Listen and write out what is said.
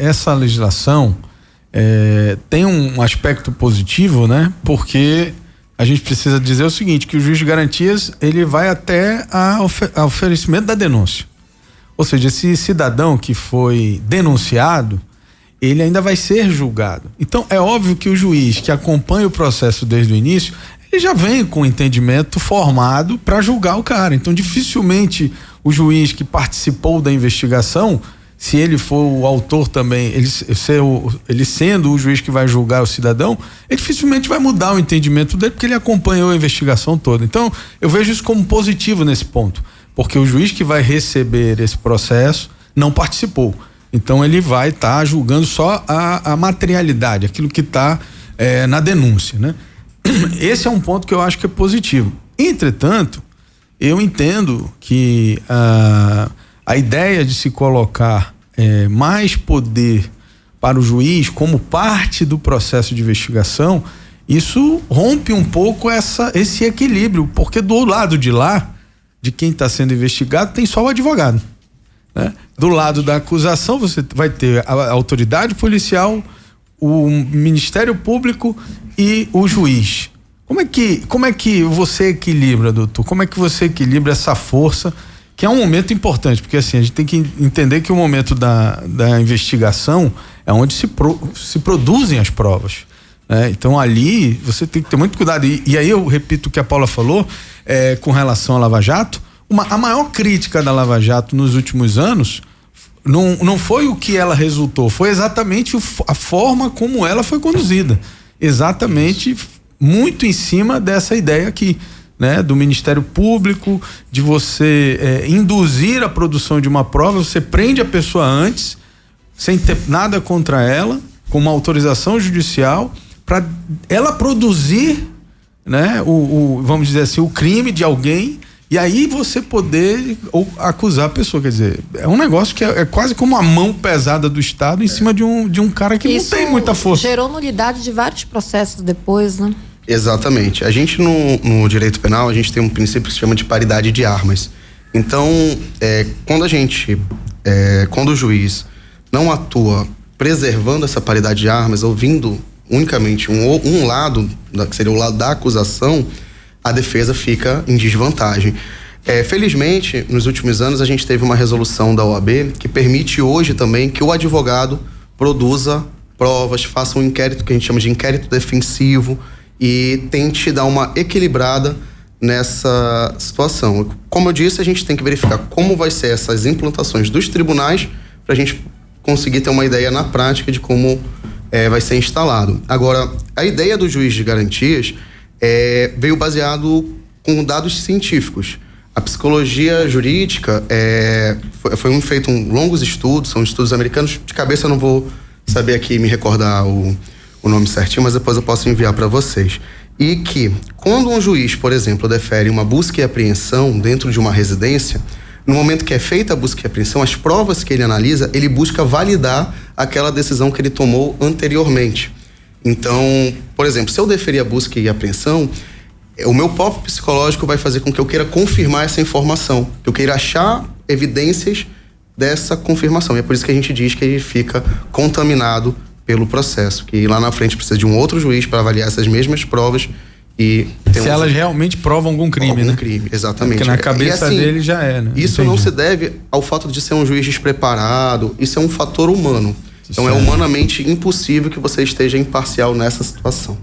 essa legislação tem um aspecto positivo, né? Porque a gente precisa dizer o seguinte, que o juiz de garantias, ele vai até a oferecimento da denúncia. Ou seja, esse cidadão que foi denunciado, ele ainda vai ser julgado. Então, é óbvio que o juiz que acompanha o processo desde o início, ele já vem com o entendimento formado para julgar o cara. Então, dificilmente o juiz que participou da investigação, se ele for o autor também, ele sendo o juiz que vai julgar o cidadão, ele dificilmente vai mudar o entendimento dele, porque ele acompanhou a investigação toda. Então, eu vejo isso como positivo nesse ponto, porque o juiz que vai receber esse processo não participou. Então, ele vai estar julgando só a materialidade, aquilo que está na denúncia, né? Esse é um ponto que eu acho que é positivo. Entretanto, eu entendo que a ideia de se colocar mais poder para o juiz como parte do processo de investigação, isso rompe um pouco esse equilíbrio, porque do lado de lá, de quem está sendo investigado, tem só o advogado, né? Do lado da acusação, você vai ter a autoridade policial, o Ministério Público e o juiz. Como é que você equilibra, doutor? Como é que você equilibra essa força, que é um momento importante, porque assim, a gente tem que entender que o momento da investigação é onde se produzem as provas, né? Então ali você tem que ter muito cuidado, e aí eu repito o que a Paula falou com relação à Lava Jato. A maior crítica da Lava Jato nos últimos anos não foi o que ela resultou, foi exatamente a forma como ela foi conduzida, exatamente muito em cima dessa ideia aqui, né? Do Ministério Público, de você induzir a produção de uma prova, você prende a pessoa antes, sem ter nada contra ela, com uma autorização judicial, para ela produzir, né? Vamos dizer assim, o crime de alguém, e aí você poder acusar a pessoa. Quer dizer, é um negócio que é quase como a mão pesada do Estado em cima de um cara que não tem muita força. Gerou nulidade de vários processos depois, né? Exatamente. A gente no direito penal, a gente tem um princípio que se chama de paridade de armas. Então, quando o juiz não atua preservando essa paridade de armas, ouvindo unicamente um lado, que seria o lado da acusação, a defesa fica em desvantagem. Felizmente, nos últimos anos, a gente teve uma resolução da OAB que permite hoje também que o advogado produza provas, faça um inquérito que a gente chama de inquérito defensivo e tente dar uma equilibrada nessa situação. Como eu disse, a gente tem que verificar como vai ser essas implantações dos tribunais para a gente conseguir ter uma ideia na prática de como vai ser instalado. Agora, a ideia do juiz de garantias veio baseado com dados científicos. A psicologia jurídica foi feito longos estudos, são estudos americanos, de cabeça eu não vou saber aqui me recordar o nome certinho, mas depois eu posso enviar para vocês. E que quando um juiz, por exemplo, defere uma busca e apreensão dentro de uma residência, no momento que é feita a busca e apreensão, as provas que ele analisa, ele busca validar aquela decisão que ele tomou anteriormente. Então, por exemplo, se eu deferir a busca e apreensão, o meu próprio psicológico vai fazer com que eu queira confirmar essa informação, que eu queira achar evidências dessa confirmação. E é por isso que a gente diz que ele fica contaminado pelo processo, que lá na frente precisa de um outro juiz para avaliar essas mesmas provas e... Se elas realmente provam algum crime, né? Crime, exatamente. Porque na cabeça assim, dele já é, né? Isso não se deve ao fato de ser um juiz despreparado, isso é um fator humano. Então é humanamente impossível que você esteja imparcial nessa situação.